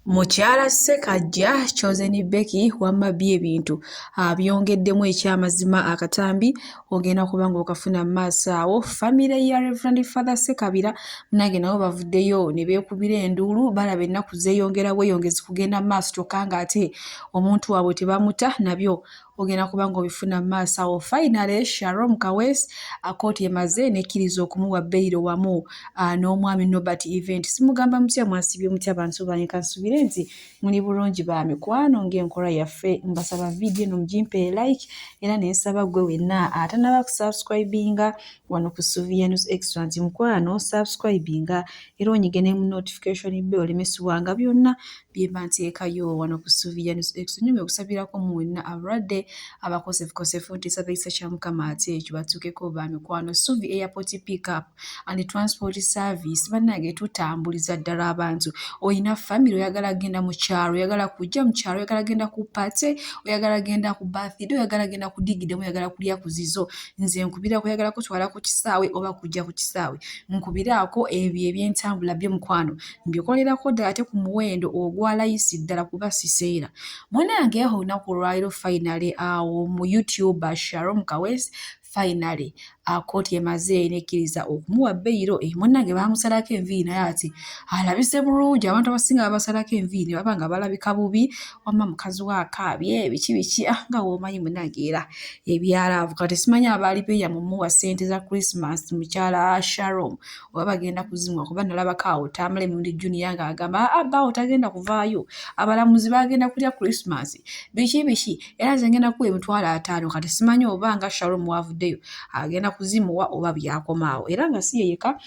Mukyala Ssekajja Chosen Becky wamma ebintu byongeddemu ekyamazima akatambi ogenda kuba ng'okafuna mu maaso awo. Famire ya Reverend Father Ssekabira nange nabo bavuddeyo ne beekubira enduulu balaba ennaku zeeyongera bweyongezi kugenda mu maaso kyokka ng'ate omuntu waabwe tebamuta nabyo ogenda kuba ng'obifuna mu maaso awo. Finally Shalom Kaweesi kkooti emaze n'ekkiriza okumuwa beyiro wamu n'omwami Norbert Event. Simugamba mutya mwasibye mutya bantu bange kansubire nti muli bulungi ba mikwano ng'enkola yaffe. Mbasaba vidiyo eno mugimpe like era ne nsaba gwe wenna atanaba kusubscribinga wano ku Sylvia News Extra nti mukwano subscribinga era onyige ne mu notification bell olemesibwanga byonna bye mba nteekayo wano ku Sylvia News Extra. Nyuma okusabirako mu wenna abalwadde abakosefukosefu nti sabisa kya Mukama ate ekyo batuukeko ba mikwano. Suvi Airport Pick Up and Transport Service bannange tutambuliza ddala abantu. Oyina family oyagala genda mu kyalo, oyagala kujja mu kyalo, oyagala genda ku party, oyagala genda ku birthday, oyagala genda ku digidemu, oyagala kulya ku zizo. Nze nkubirako oyagala kutwala ku kisaawe oba kujja ku kisaawe. Nkubirako ebyo eby'entambula bye mukwano. Mbikolerako ddala ate ku muwendo ogwa layisi ddala kuba siseera. Munange olunaku lwaliro finally awo mu YouTube Shalom Kaweesi finally kkooti emaze n'ekkiriza okumuwa beyiro. Munnange baamusalako enviiri naye ati alabise bulungi. Abantu abasinga babasalako enviiri baba nga balabika bubi, wamma mukazi wa akaabye biki nga woomanyi munnange era ebyalaavu. Kati simanyi abaali beeya mumuwa ssente za Christmas mukyala Shalom oba bagenda kuzimuwa kuba nalabako awo Tamale Mirundi Junior ng'agamba baawo tagenda kuvaayo, abalamuzi bagenda kulya Christmas biki era nze ngenda kuwa $50,000. Kati simanyi oba nga Shalom wavuddeyo agenda kuzimuwa oba byakomaawo era nga si yeyeka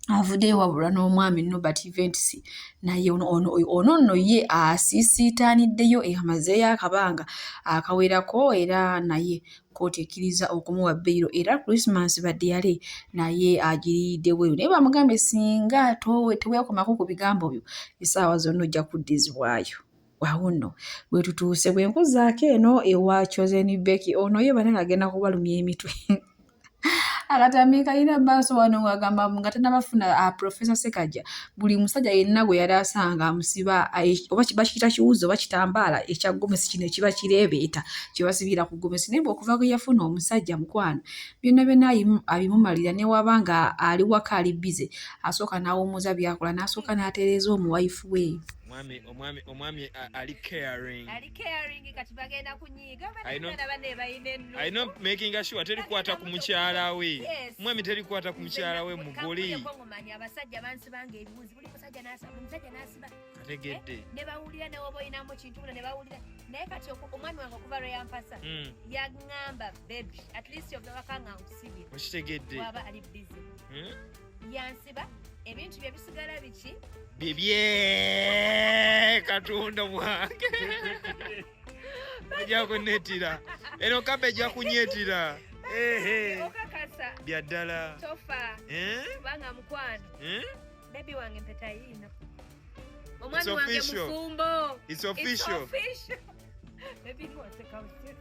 avuddeyo wabula n'omwami Norbert Events naye ono ye asiisiitaaniddeyo amazeeyo akabanga akawerako era naye kkooti ekkiriza okumuwa beyiro era Christmas badde yale naye agiriyiridde bweru. Naye bamugambe singa teweekomako ku bigambo byo essaawa zonna ojja kuddizibwayo. Awo nno bwe tutuuse bwe nkuzaako eno ewa Chosen Becky ono ye banana agenda kubalumya emitwe. Akatambi kalina maaso wano ng'agamba nga tannabafuna Professor Ssekajja buli musajja yenna gwe yali asanga amusiba oba bakiyita kiwuzi oba kitambaala ekya gomesi kino ekiba kireebeeta kye basibira ku gomesi. Naye bw'okuva gwe yafuna omusajja mukwano byonna abimumalira ne waba nga ali waka ali bize asooka n'awummuza byakola n'asooka n'atereeza omuwaifu we. Omwami ali caring kati bagenda kunyiga I know making sure terikwata ku mukyala we. Omwami terikwata ku mukyala we mugoli. Abasajja bansibanga ebibuzi buli musajja n'asiba ategedde ne bawulira ne woba oyinamu kintu ne bawulira naye kati omwami wange okuva lwe yampasa yaŋŋamba baby at least obakanga nkusibira okitegedde waba ali busy yansiba ebintu bye bisigala biki bibye Katonda mwange ojja kunnetira eno kabe ejja kunyetira okakasa bya ddala tofa kubanga mukwano baby wange mpetayina omwami wange mufumbo. It's official. Baby wants to come sit.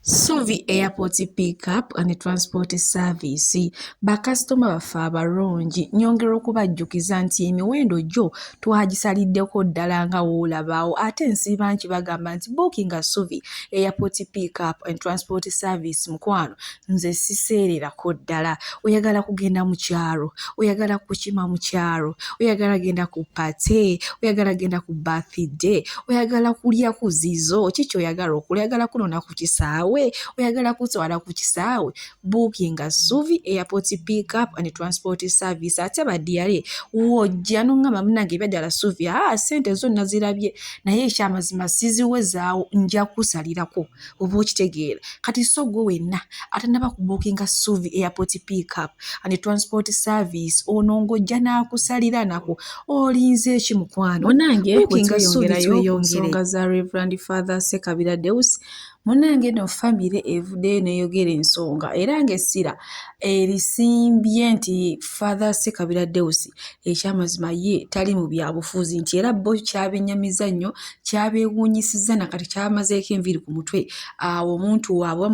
Suvi Airport Pick Up and Transport Service bakasitoma baffe abalungi nyongera okubajjukiza nti emiwendo gyo twagisaliddeko ddala nga woolabaawo ate nsiba nti bagamba nti bookinga Suvi Airport Pick Up and Transport Service mukwano nze siseererako ddala. Oyagala kugenda mu kyalo, oyagala kukima mu kyalo, oyagala genda ku pate, oyagala genda ku birthday, oyagala kulya ku zizo, kiki oyagala okulya, oyagala kunona ku kisaawe, oyagala kutwala ku kisaawe, bookinga Suvi Airport Pick Up and Transport Service. Ate badiyale wojja n'oŋŋamba munnange ebyadala Suvi ssente zonna zirabye naye ekyamazima siziwezaawo nja kusalirako oba okitegeera. Kati so gwe wenna atannaba ku bookinga Suvi Airport Pick Up and Transport Service ono ng'ojja n'akusalira nako olinze eki mukwano. Munange bookinga Suvi tweyongere nsonga za Reverend Father Ssekabira Deus Munnange no famire evuddeyo n'eyogera ensonga era ng'essira erisimbye nti Father Ssekabira Deus ekyamazima ye tali mu byabufuzi nti era bo kyabennyamiza nnyo kyabeewuunyisizza nakati kyamazeeko enviiri ku mutwe awo omuntu waabwe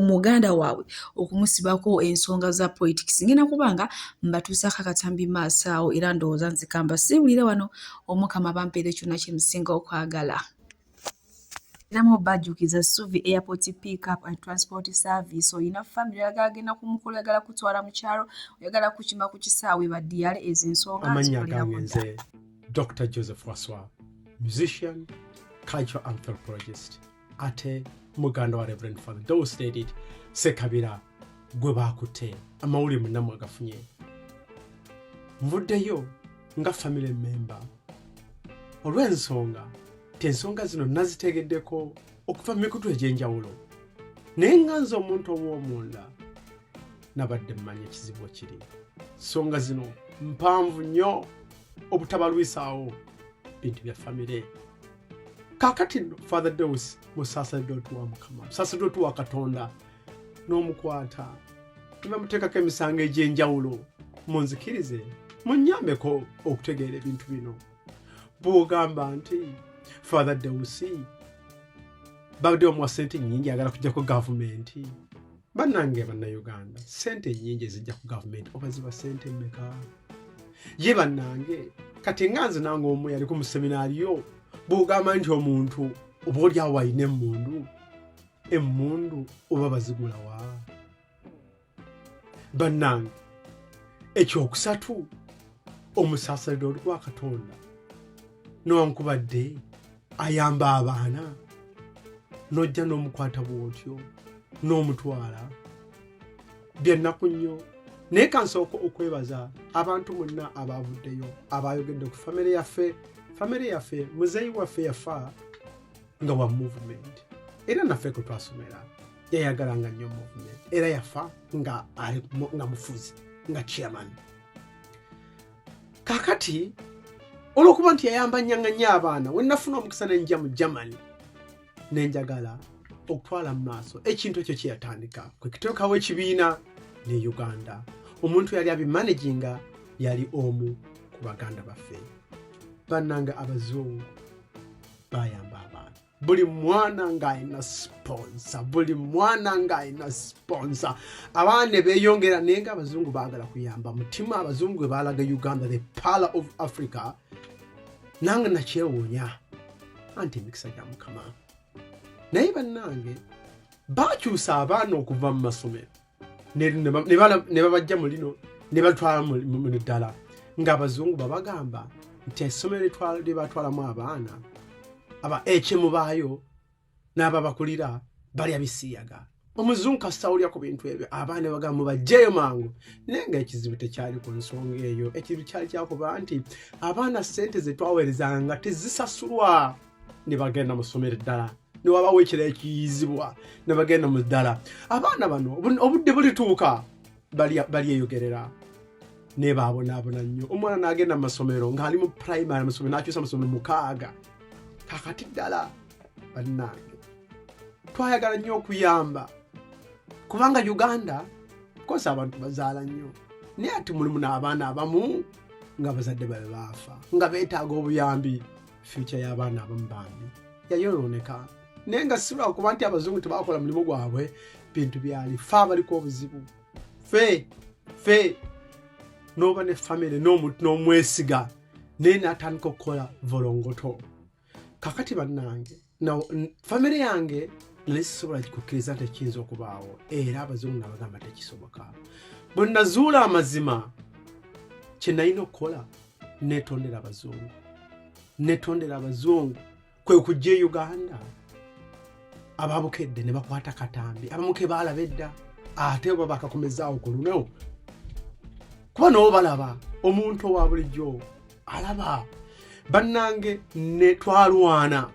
muganda waabwe okumusibako ensonga za politics. Ngenda kubanga mbatuusaako akatambi maaso awo era ndowooza nzika mbasiibulire wano Omukama bampeere kyonna kye musinga okwagala. Namu bajjukiza Suvi Airport Pick Up and Transport Service oyina family agenda kumukolagala kutwala mu kyalo oyagala kukima ku kisaawe badiyale ezo ensonga amanya gange nze Dr. Joseph Waswa, musician, cultural anthropologist, ate muganda wa Reverend Father Deus Ssekabira gwe bakutte amawulire munnamu agafunye. Nvuddeyo nga family member olw'ensonga ensonga zino nazitegeddeko okuva mu mikutu egy'enjawulo naye nga nze omuntu ow'omunda nabadde mmanya ekizibu kiri. Ensonga zino mpanvu nnyo obutabalwisaawo bintu bya famire. Kaakati Father Deus musaasaddoti wa Mukama, musaasaddoti wa Katonda n'omukwata ne bamuteekako emisango egy'enjawulo. Munzikirize munnyambeko okutegeera ebintu bino. Bw'ogamba nti Father Deus badde omuwa ssente nnyingi agala kujja ku gavumenti. Bannange bannayuganda, ssente nnyingi ezijja ku gavumenti oba ziba ssente mmeka? Ye bannange kati nga nze nange omu yali ku museminaariyo bw'ogamba nti omuntu oba oli awo alina emmundu oba bazigula wa? Bannange ekyokusatu omusaasaddoti gwa Katonda newankubadde ayamba abaana n'ojja n'omukwata bw'otyo n'omutwala byennaku nnyo. Naye kansooka okwebaza abantu monna abaavuddeyo abayogedde ku famire yaffe muzeeyi waffe yafa nga wa movement era naffe kwe twasomera yayagalanga nnyo movement era yafa nga mufuzi nga chairman. Kaakati olw'okuba nti yayamba nnyaŋŋanya abaana we nafuna omukisa ne njja mu Germany ne njagala okutwala mu maaso ekintu ekyo kye yatandika kwe kiteekawo ekibiina ne Uganda. Omuntu yali abimanaginga yali omu ku baganda baffe. Bannange abazungu bayamba abaana, buli mwana ng'alina sponsor, abaana ne beeyongera naye nga abazungu baagala kuyamba. Mutima abazungu bwe baalaga Uganda, the Pearl of Africa, nange nakyewuunya anti emikisa gya Mukama. Naye bannange baakyusa abaana okuva mu masomero ne babajja mu lino ne batwala mu ddala ng'abazungu babagamba nti essomero lye batwalamu abaana ekimu baayo n'ababakulira balya bisiyaga. Omuzungu kasitawulya ku bintu ebyo abaana bagamba mubajjeyo mangu. Naye ng'ekizibu tekyali ku nsonga eyo. Ekizibu kyali kyakuba nti abaana ssente ze twaweerezanga tezisasulwa ne bagenda mu ssomero ddala. Ne wabawo ekirala ekiyizibwa ne bagenda mu ddala. Abaana bano obudde bulituuka balyeyogerera ne baabonaabona nnyo. Omwana n'agenda mu masomero ng'ali mu primary amasomero n'akyusa amasomero 6. Kakati ddala bannange twayagala nnyo okuyamba kubanga Uganda kosa abantu bazaala nnyo naye ati mulimu n'abaana abamu nga bazadde babe baafa nga beetaaga obuyambi. Future y'abaana abamu bambi yayonooneka naye nga si lwakuba nti abazungu tebaakola mulimu gwabwe, bintu byali fe abaliko obuzibu fe n'oba ne famire n'omwesiga naye n'atandika okukola volongoto. Kakati bannange famire yange nali sisobola kukkiriza nti kiyinza okubaawo era abazungu nabagamba tekisoboka. Bwe nazuula amazima kye nalina okukola neetondera abazungu kwe kujja e Uganda. Ababukedde ne bakwata katambi abamuke baalaba edda ate oba bakakomezaawo ku luno kuba n'obo balaba omuntu owa bulijjo alaba. Bannange ne twalwana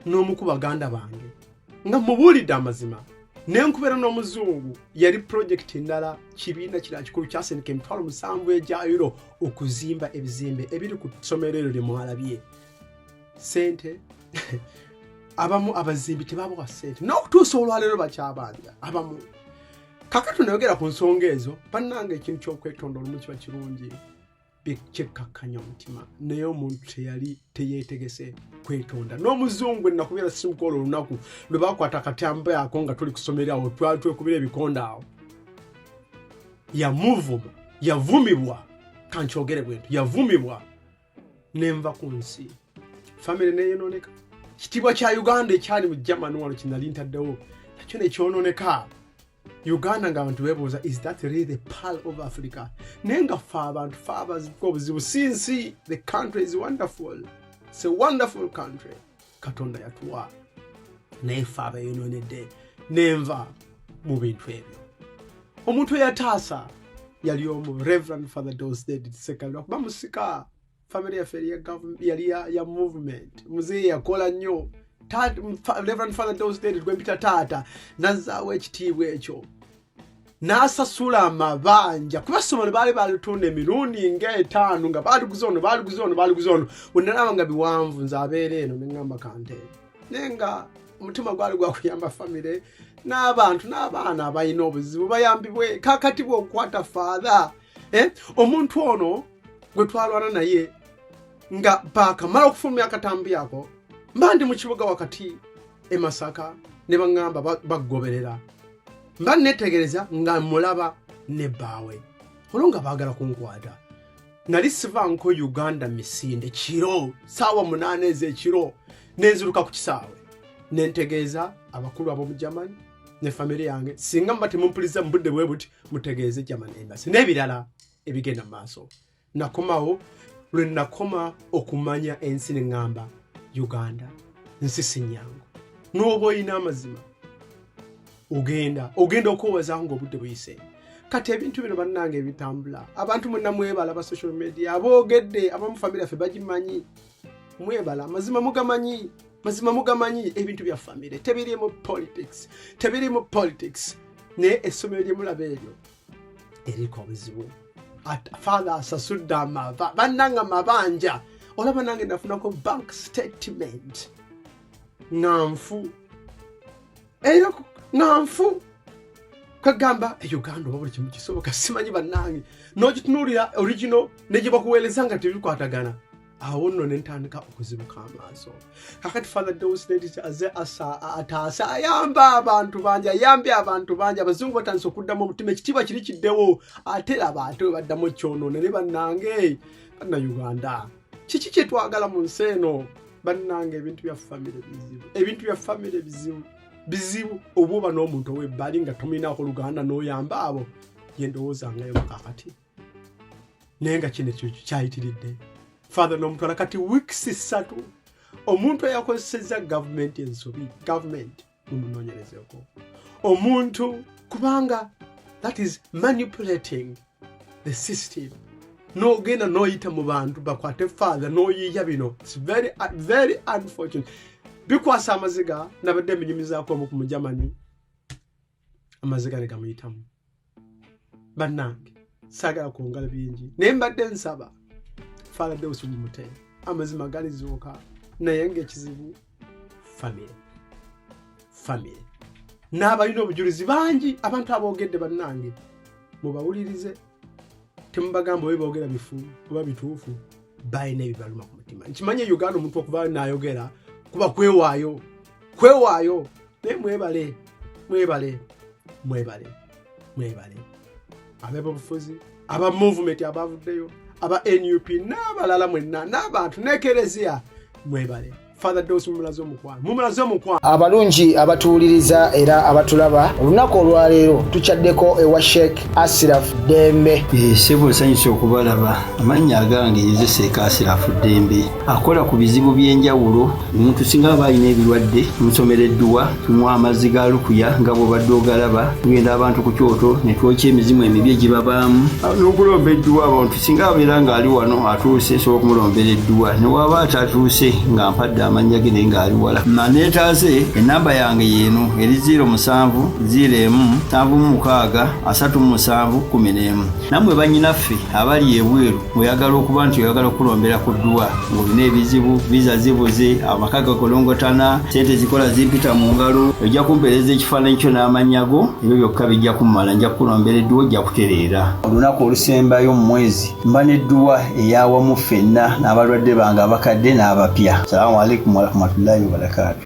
n'omu ku baganda bange nga mubuulidde amazima n'enkubeera n'omuzungu yali project endala kibiina kirala kikulu kyasindika €7,000 egya euro okuzimba ebizimbe ebiri ku ssomero eryo lye mwalabye. Ssente abamu abazimbi tebabawa ssente n'okutuusa olwaleero bakyabanja abamu kakati nayogera ku nsonga ezo bannanga ekintu ky'okwetonda olumu kiba kirungi kyekkakkanya omutima naye omuntu teyeetegese kwetonda n'omuzungu ennakubeera simukola olunaku lwe bakwata akatambe ako nga tuli kusomera awo twali twekubira ebikonda awo yavumibwa kankyogere bwentu yavumibwa nenva ku nsi famire neyonooneka kitiibwa kya Uganda ekyali mu Germany wano kinali ntaddewo nakyo nekyononeka Uganda ng'abantu beebuuza is that really the pearl of Africa naye nga ffe abantu ffe abaziko obuzibu sinsi the country is wonderful it's a wonderful country Katonda yatuwa naye ffe abayonoonedde nenva mu bintu ebyo omuntu eyataasa yali omu Reverend Father Dos David Sekabira lwakuba musika family yaffe yali ya movement muzeeyi yakola nnyo Reverend Father Dos David gwempita taata nazzaawo ekitiibwa ekyo n'asasula amabanja kuba essomero baali balitunda emirundi ng'etaano nga baaliguza ono bwenalaba nga biwanvu nze abeera eno neŋŋamba kante naye nga omutima gwali gwakuyamba famire n'abantu n'abaana abalina obuzibu bayambibwe kakati bw'okukwata faatha omuntu ono gwe twalwana naye nga baakamala okufulumya akatambi ako mba ndi mu kibuga wakati e Masaka ne baŋŋamba baggoberera mba netegereza nga mulaba ne bbaawe olwo nga baagala kunkwata nali sivanko Uganda misinde kiro saawa 8 ez'ekiro nenziruka ku kisaawe nentegeeza abakulu ab'omu Germany ne family yange singa mba temumpuliza mu budde bwe buti mutegeeze Germany embassy n'ebirala ebigenda mu maaso nakomawo lwe nakoma okumanya ensi ne ŋŋamba Uganda nsi sinyangu n'oba oyina amazima ogenda okwewaza ng'obudde buyise kati ebintu bino bannange ebitambula abantu mwenna mwebala ba social media aboogedde abamu family yaffe bagimanyi mwebala mazima mugamanyi ebintu bya family tebirimu politics naye essomero lye mulaba eryo eriko obuzibu father asasudde bannanga mabanja olaba nange nafunako bank statement ŋŋanfu kagamba Uganda oba buli kimu kisoboka simanyi bannange n'ogitunuulira original ne gye bakuweereza nga tebikwatagana awo nno ne ntandika okuzibuka amaaso kakati Father Dos David ataasa ayambye abantu bangi abazungu batandise okuddamu omutima ekitiibwa kiri kiddewo ate abantu we baddamu ekyonoona ne bannange bannayuganda kiki kye twagala mu nsi eno bannange ebintu bya famire bizibu obuba n'omuntu ow'ebbali nga tominaako Luganda n'oyamba abo yendowoozangayo mukakati naye nga kino ekyo kyayitiridde Father n'omutwala kati weeks 3 omuntu eyakozesezza gavumenti ensobi gavumenti mumunoonyerezeeko omuntu kubanga that is manipulating the system n'ogenda n'oyita mu bantu bakwate Father n'oyiiya bino it's very unfortunate bikwasa amaziga nabadde ebinyumizaako omu ku Germany amaziga ne gamuyitamu bannange saagala kwongala bingi naye mbadde nsaba Father Dos mumute amazima galizuuka naye ng'ekizibu famire n'abalina obujulizi bangi abantu aboogedde bannange mubawulirize temubagamba oba boogera bifu oba bituufu balina ebibaluma ku mutima nkimanye Uganda omuntu okuba n'ayogera kuba kwewaayo naye mwebale ab'obufuzi aba movement abavuddeyo aba NUP n'abalala mwenna n'abantu n'ekereziya mwebale Father Dos mumulaze omukwano abalungi abatuwuliriza era abatulaba olunaku olwaleero tukyaddeko ewa Sheikh Ashraf Dembe sebo nsanyusa okubalaba amannya agange ye Sheikh Ashraf Dembe akola ku bizibu by'enjawulo omuntu singa aba alina ebirwadde musomereddwa tumuwa amazzi ga lukuya nga bw'obadde ogalaba tugenda abantu ku kyoto ne twokya emizimu emibi egibabaamu n'okulomba edduwa abantu singa abeera ng'ali wano atuuse sobola okumulomberera edduwa ne waba atatuuse nga mpadde amanya ge naye ng'ali wala neetaase enamba yange yeeno eri 0701763711 nammwe bannyinaffe abali ebweru oyagala okuba nti oyagala okulombera ku ddwa ng'olina ebizibu viza zibuze amaka gakolongotana sente zikola zimpita mu ngalo ojja kumpeereza ekifaananyi kyo n'amanyago ebyo byokka bijja kummala nja kukulombera edduwa ojja kutereera olunaku olusembayo mu mwezi mba n'edduwa eyawamu ffenna n'abalwadde bange abakadde n'abapya. Salaamu alaikum warahmatullahi wabarakatuh.